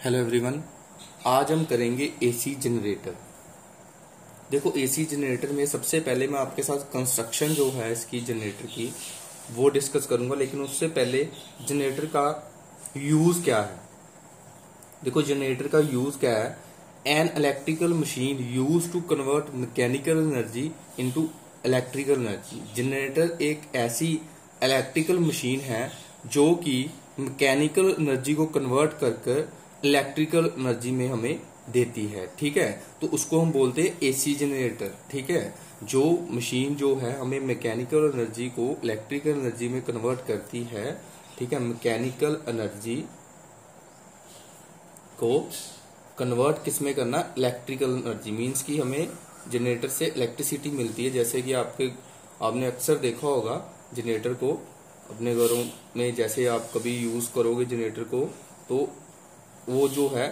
Hello everyone. आज हम करेंगे एसी जनरेटर। देखो, एसी जनरेटर में सबसे पहले मैं आपके साथ कंस्ट्रक्शन जो है इसकी जनरेटर की वो डिस्कस करूंगा, लेकिन उससे पहले जनरेटर का यूज क्या है। देखो, जनरेटर का यूज क्या है। An electrical machine use to convert mechanical energy into electrical energy. Generator एक ऐसी इलेक्ट्रिकल मशीन है जो कि मैकेनिकल एनर्जी को कन्वर्ट कर इलेक्ट्रिकल एनर्जी में हमें देती है। ठीक है, तो उसको हम बोलते हैं एसी जनरेटर। ठीक है, जो मशीन जो है हमें मैकेनिकल एनर्जी को इलेक्ट्रिकल एनर्जी में कन्वर्ट करती है। ठीक है, मैकेनिकल एनर्जी को कन्वर्ट किस में करना, इलेक्ट्रिकल एनर्जी। मींस कि हमें जनरेटर से इलेक्ट्रिसिटी मिलती है। जैसे कि आपने अक्सर देखा होगा जनरेटर को अपने घरों में, जैसे आप कभी यूज करोगे जनरेटर को तो वो जो है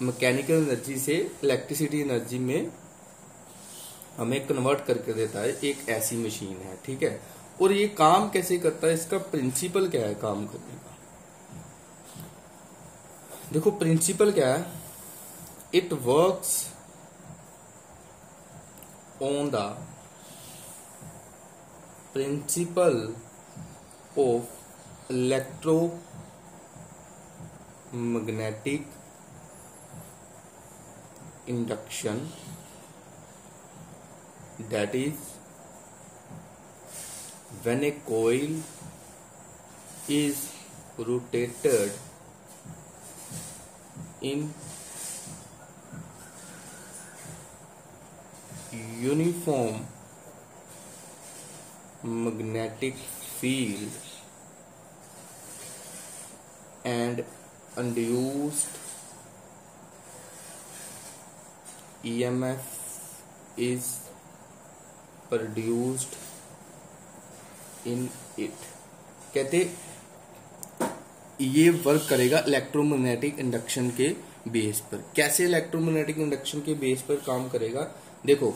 मैकेनिकल एनर्जी से इलेक्ट्रिसिटी एनर्जी में हमें कन्वर्ट करके देता है। एक ऐसी मशीन है। ठीक है, और ये काम कैसे करता है, इसका प्रिंसिपल क्या है काम करने का। देखो, प्रिंसिपल क्या है। It works on the principle of electromagnetic induction, that is, when a coil is rotated in uniform magnetic field and induced EMF is produced in it। कहते ये वर्क करेगा इलेक्ट्रोमैग्नेटिक इंडक्शन के बेस पर। कैसे electromagnetic induction के base पर काम करेगा, देखो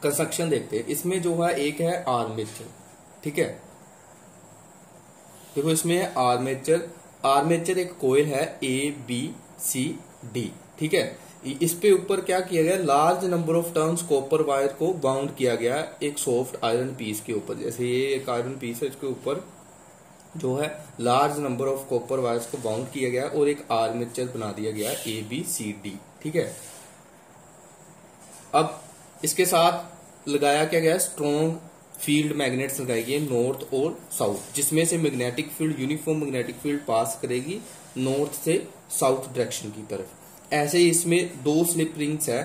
कंस्ट्रक्शन देखते हैं। इसमें जो है एक है आर्मेचर। ठीक है, देखो इसमें है आर्मेचर। आर्मेचर एक कॉइल है ABCD। ठीक है, इस पे ऊपर क्या किया गया, large number of turns copper wire को बाउंड किया गया एक सॉफ्ट आयरन पीस के ऊपर। जैसे ये एक आयरन पीस है, इसके ऊपर जो है large number of copper wires को बाउंड किया गया और एक आर्मेचर बना दिया गया ABCD। ठीक है, अब इसके साथ लगाया क्या गया, स्ट्रॉन्ग फील्ड मैग्नेट्स लगाई गई नॉर्थ और साउथ, जिसमें से magnetic field uniform magnetic field pass करेगी नॉर्थ से साउथ डायरेक्शन की तरफ। ऐसे ही इसमें दो स्लिप रिंग्स है।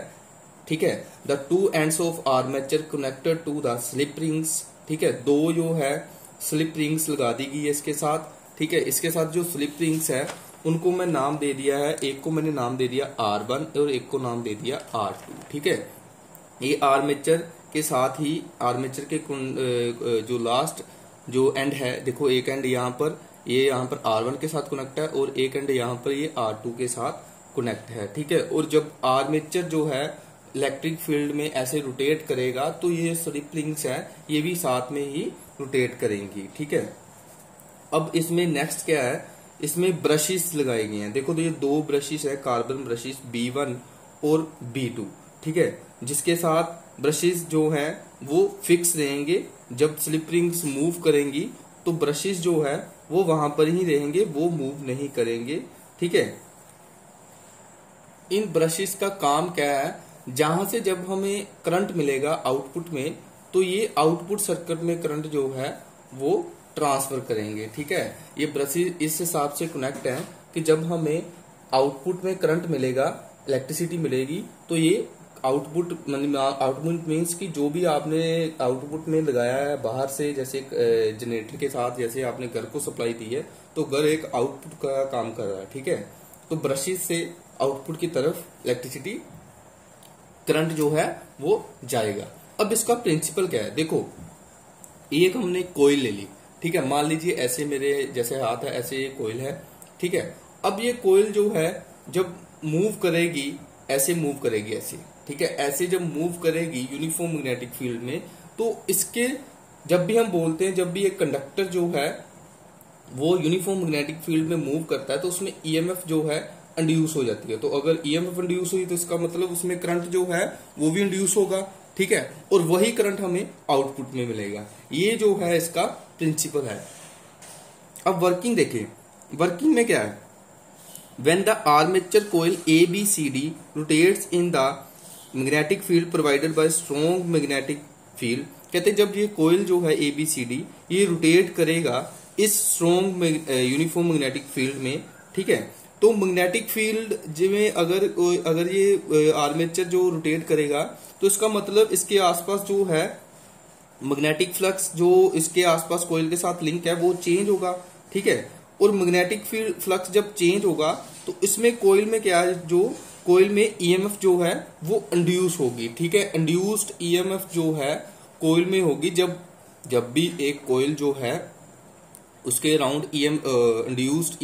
ठीक है, the two ends of armature connected to the slip rings. ठीक है, दो जो है स्लिप रिंग्स लगा दी गई है इसके साथ। ठीक है, इसके साथ जो स्लिप रिंग्स है उनको मैं नाम दे दिया है, एक को मैंने नाम दे दिया R1 और एक को नाम दे दिया R2। ठीक है, ये आर्मेचर के साथ ही आर्मेचर के जो लास्ट जो एंड है, देखो एक एंड यहाँ पर, ये यहाँ पर R1 के साथ कनेक्ट है और एक एंड यहाँ पर ये R2 के साथ कनेक्ट है। ठीक है, और जब आर्मेचर जो है इलेक्ट्रिक फील्ड में ऐसे रोटेट करेगा तो ये स्लिप रिंग्स है ये भी साथ में ही रोटेट करेंगी। ठीक है, अब इसमें नेक्स्ट क्या है, इसमें ब्रशेस लगाए गए हैं। देखो तो ये दो ब्रशेस है, कार्बन ब्रशेस B1 और B2। ठीक है, जिसके साथ ब्रशेस जो है वो फिक्स रहेंगे। जब स्लिप रिंग्स मूव करेंगी तो ब्रशेस जो है वो वहां पर ही रहेंगे, वो मूव नहीं करेंगे। ठीक है, इन ब्रशेस का काम क्या है, जहां से जब हमें करंट मिलेगा आउटपुट में तो ये आउटपुट सर्किट में करंट जो है वो ट्रांसफर करेंगे। ठीक है, ये ब्रशेस इस हिसाब से कनेक्ट है कि जब हमें आउटपुट में करंट मिलेगा, इलेक्ट्रिसिटी मिलेगी, तो ये आउटपुट मीन्स कि जो भी आपने आउटपुट में लगाया है बाहर से, जैसे जनरेटर के साथ जैसे आपने घर को सप्लाई दी है तो घर एक आउटपुट का काम कर रहा है। ठीक है, तो ब्रशेस से आउटपुट की तरफ इलेक्ट्रिसिटी करंट जो है वो जाएगा। अब इसका प्रिंसिपल क्या है, देखो एक हमने कोयल ले ली। ठीक है, मान लीजिए ऐसे मेरे जैसे हाथ है, ऐसे ये कोयल है। ठीक है, अब ये कोयल जो है जब मूव करेगी ऐसे मूव करेगी ऐसे। ठीक है, ऐसे जब मूव करेगी यूनिफॉर्म मैग्नेटिक फील्ड में तो इसके जब भी हम बोलते हैं, जब भी एक कंडक्टर जो है वो यूनिफॉर्म मैग्नेटिक फील्ड में मूव करता है तो उसमें ईएमएफ जो है इंड्यूस हो जाती है। तो अगर ईएमएफ इंड्यूस हुई तो इसका मतलब उसमें करंट जो है वो भी इंड्यूस होगा, ठीक है, और वही करंट हमें आउटपुट में मिलेगा। ये जो है इसका प्रिंसिपल है। अब वर्किंग देखें, वर्किंग में क्या है, when the armature coil ABCD rotates in the magnetic field provided by strong magnetic field, कहते हैं जब ये कोयल जो है ABCD ये रोटेट करेगा इस स्ट्रॉन्ग यूनिफॉर्म मैग्नेटिक फील्ड में, ठीक है, तो मैग्नेटिक फील्ड जिसमें अगर ये आर्मेचर जो रोटेट करेगा तो इसका मतलब इसके आसपास जो है मैग्नेटिक फ्लक्स जो इसके आसपास कोयल के साथ लिंक है वो चेंज होगा, ठीक है, और मैग्नेटिक फील्ड फ्लक्स जब चेंज होगा तो इसमें कोयल में क्या है, जो कोयल में ईएमएफ जो है वो इंड्यूस होगी, ठीक है, इंड्यूस्ड ईएमएफ जो है कोयल में होगी। जब भी एक कोयल जो है उसके अराउंड इंड्यूस्ड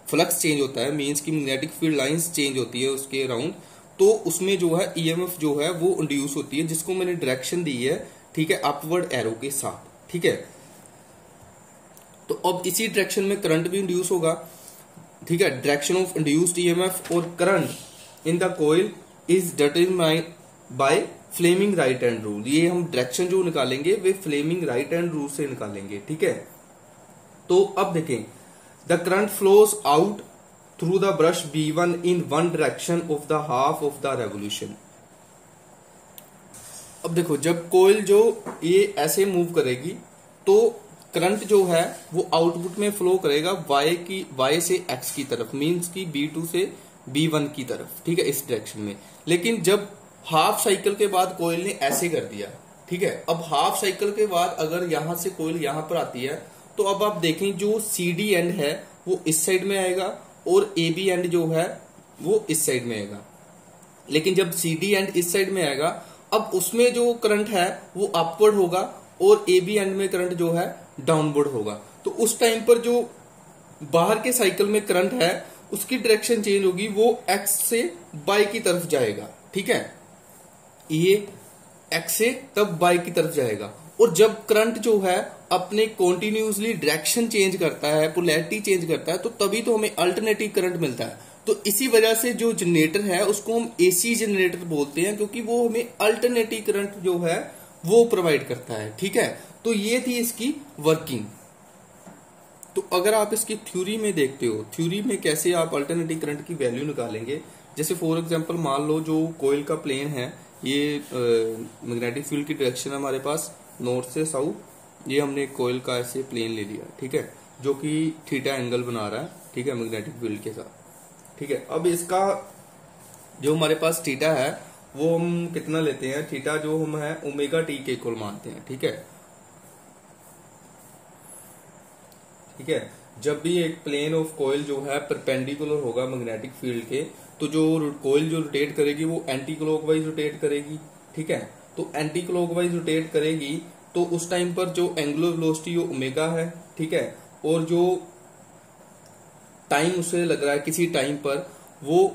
फ्लक्स चेंज होता है, मींस की मैग्नेटिक फील्ड लाइंस चेंज होती है उसके अराउंड, तो उसमें जो है ईएमएफ जो है वो इंड्यूस होती है, जिसको मैंने डायरेक्शन दी है, ठीक है, अपवर्ड एरो के साथ, ठीक है। तो अब इसी डायरेक्शन में करंट भी इंड्यूस होगा, ठीक है। डायरेक्शन ऑफ इंड्यूस्ड ईएमएफ और current in the coil is determined by Fleming right hand rule. ये हम डायरेक्शन जो निकालेंगे वे फ्लेमिंग राइट हैंड रूल से निकालेंगे, ठीक है। तो अब देखें, the current flows out through the brush B1 in one direction of the half of the revolution. अब देखो, जब कोयल जो ये ऐसे मूव करेगी तो करंट जो है वो आउटपुट में फ्लो करेगा y से x की तरफ, मींस की B2 से B1 की तरफ, ठीक है, इस डायरेक्शन में। लेकिन जब हाफ साइकिल के बाद कोयल ने ऐसे कर दिया, ठीक है, अब हाफ साइकिल के बाद अगर यहां से कोयल यहां पर आती है तो अब आप देखें जो CD एंड है वो इस साइड में आएगा और AB एंड जो है वो इस साइड में आएगा। लेकिन जब CD एंड इस साइड में आएगा, अब उसमें जो करंट है वो अपवर्ड होगा और AB एंड में करंट जो है डाउनवर्ड होगा। तो उस टाइम पर जो बाहर के साइकिल में करंट है उसकी डायरेक्शन चेंज होगी, वो X से Y की तरफ जाएगा, ठीक है, ये X से तब Y की तरफ जाएगा। और जब करंट जो है अपने कॉन्टिन्यूसली डायरेक्शन चेंज करता है, पोलैरिटी चेंज करता है, तो तभी तो हमें अल्टरनेटिव करंट मिलता है। तो इसी वजह से जो जनरेटर है उसको हम AC जनरेटर बोलते हैं, क्योंकि वो हमें अल्टरनेटिव करंट जो है वो प्रोवाइड करता है, ठीक है। तो ये थी इसकी वर्किंग। तो अगर आप इसकी थ्योरी में देखते हो, थ्योरी में कैसे आप अल्टरनेटिव करंट की वैल्यू निकालेंगे, जैसे फॉर एग्जांपल मान लो जो कोयल का प्लेन है, ये मैग्नेटिक फील्ड की डायरेक्शन हमारे पास नॉर्थ से साउथ, ये हमने कोयल का ऐसे प्लेन ले लिया, ठीक है, जो कि थीटा एंगल बना रहा है, ठीक है, मैग्नेटिक फील्ड के साथ, ठीक है। अब इसका जो हमारे पास थीटा है वो हम कितना लेते हैं, थीटा जो हम है ओमेगा टी के इक्वल मानते हैं, ठीक है, ठीक है। जब भी एक प्लेन ऑफ कोयल जो है परपेंडिकुलर होगा मैग्नेटिक फील्ड के, तो जो कोयल जो रोटेट करेगी वो एंटी क्लॉकवाइज रोटेट करेगी, ठीक है। तो एंटी क्लॉकवाइज रोटेट करेगी तो उस टाइम पर जो एंगुलर वेलोसिटी वो ओमेगा है, ठीक है, और जो टाइम उसे लग रहा है किसी टाइम पर वो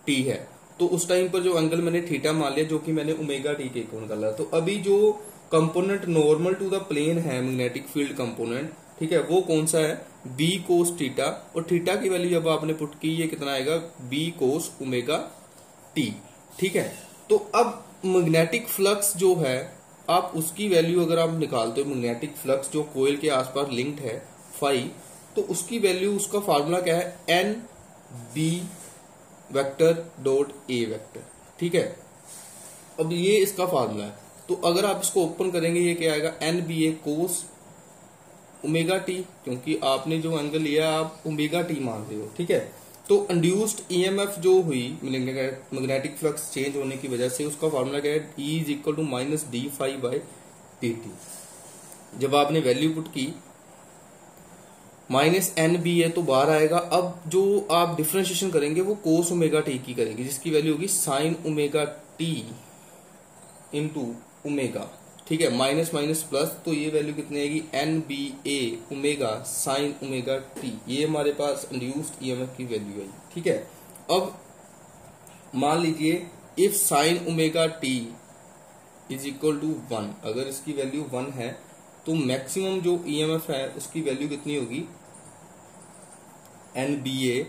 टी है, तो उस टाइम पर जो एंगल मैंने थीटा मान लिया, जो कि मैंने ओमेगा टी के इक्वल निकाला। तो अभी जो component normal to the plane है मैग्नेटिक फील्ड कंपोनेंट, ठीक है, वो कौन सा है, बी कोस थीटा, और थीटा की वैल्यू जब आपने पुट की ये कितना आएगा, बी कोस ओमेगा टी, ठीक है। तो अब मैग्नेटिक फ्लक्स जो है आप उसकी वैल्यू अगर आप निकालते हो, मैग्नेटिक फ्लक्स जो कोयल के आसपास लिंक्ड है फाई, तो उसकी वैल्यू, उसका फार्मूला क्या है, N B vector dot A vector, ठीक है। अब ये इसका फार्मूला है। तो अगर आप इसको ओपन करेंगे ये क्या आएगा, एन बी ए कोस ओमेगा टी, क्योंकि आपने जो एंगल लिया आप ओमेगा टी मान रहे हो, ठीक है। तो इंड्यूस्ड ईएमएफ जो हुई मैग्नेटिक फ्लक्स चेंज होने की वजह से, उसका फार्मूला क्या है, E is equal to minus d phi by d t. जब आपने वैल्यू पुट की माइनस एन बी है तो बाहर आएगा। अब जो आप डिफ्रेंशिएशन करेंगे वो कोस ओमेगा टी की करेंगे, जिसकी वैल्यू होगी sign omega T into omega, ठीक है, माइनस माइनस प्लस, तो ये वैल्यू कितनी आएगी, N B A omega sine omega t, ये हमारे पास इंड्यूस्ड ईएमएफ की वैल्यू आई, ठीक है। अब मान लीजिए if sine omega t is equal to 1, अगर इसकी वैल्यू 1 है तो मैक्सिमम जो ईएमएफ है उसकी वैल्यू कितनी होगी, NBA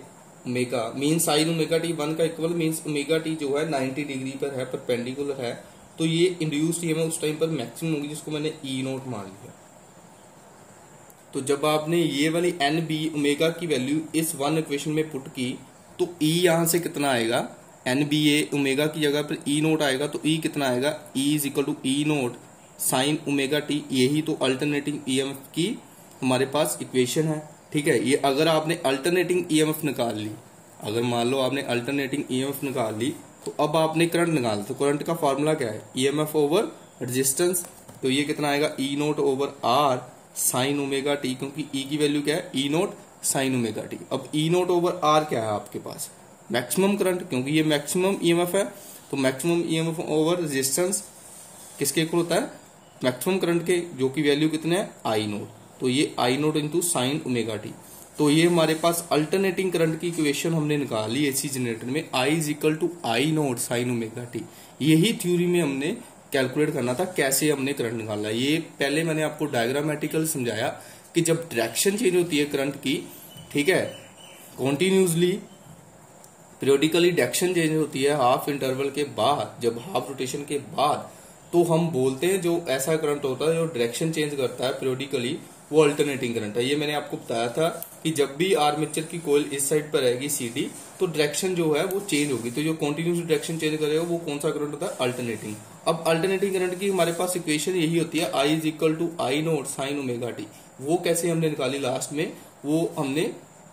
omega mean sine omega T 1 का इक्वल मीन्स ओमेगा टी जो है 90 डिग्री पर है, परपेंडिकुलर है, तो ये इंड्यूस्ड ईएमएफ उस टाइम पर मैक्सिमम होगी जिसको मैंने ई नोट मान लिया। तो जब आपने ये वाली NB ओमेगा की वैल्यू इस वन इक्वेशन में पुट की तो E यहां से कितना आएगा, NBA ओमेगा की जगह पर ई नोट आएगा, तो E कितना आएगा, E is equal to E naught sine omega T. यही तो अल्टरनेटिंग ईएमएफ की हमारे पास इक्वेशन है। ठीक है, ये अगर आपने अल्टरनेटिंग ईएमएफ निकाल ली, अगर मान लो आपने अल्टरनेटिंग ईएमएफ निकाल ली, तो अब आपने करंट निकाल, तो करंट का फॉर्मूला क्या है, ईएमएफ ओवर रेजिस्टेंस। तो ये कितना आएगा, E naught over R sine omega T, क्योंकि ई की वैल्यू क्या है, E naught sine omega T. अब ई नोट ओवर आर क्या है आपके पास, मैक्सिमम करंट, क्योंकि ये मैक्सिमम ईएमएफ है, तो मैक्सिमम ईएमएफ ओवर रेजिस्टेंस किसके इक्वल होता है, मैक्सिमम करंट के, जो की वैल्यू कितने है, आई नोट। तो ये I naught into sine omega T. तो ये हमारे पास अल्टरनेटिंग करंट की इक्वेशन हमने निकाली एसी जनरेटर में, I is equal to I naught sine omega T. यही थ्योरी में हमने कैलकुलेट करना था कैसे हमने करंट निकालना। ये पहले मैंने आपको डायग्रामेटिकल समझाया कि जब डायरेक्शन चेंज होती है करंट की, ठीक है, कॉन्टिन्यूसली पीरियोडिकली डायरेक्शन चेंज होती है हाफ इंटरवल के बाद, जब हाफ रोटेशन के बाद, तो हम बोलते हैं जो ऐसा करंट होता है जो डायरेक्शन चेंज करता है पीरियोडिकली, वो अल्टरनेटिंग करंट है। ये मैंने आपको बताया था कि जब भी आर्मेचर की कोयल इस साइड पर रहेगी CD, तो डायरेक्शन जो है वो चेंज होगी, तो जो कंटिन्यूस डायरेक्शन चेंज करेगा वो कौन सा करंट होता है, अल्टरनेटिंग। अब अल्टरनेटिंग करंट की हमारे पास इक्वेशन यही होती है, I is equal to I naught sine omega T. वो कैसे हमने निकाली लास्ट में, वो हमने,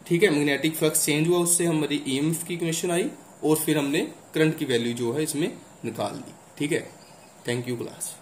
ठीक है, मैग्नेटिक फ्लक्स चेंज हुआ, उससे हमारी ईएमएफ की इक्वेशन आई, और फिर हमने करंट की वैल्यू जो है इसमें निकाल दी। ठीक है, थैंक यू क्लास।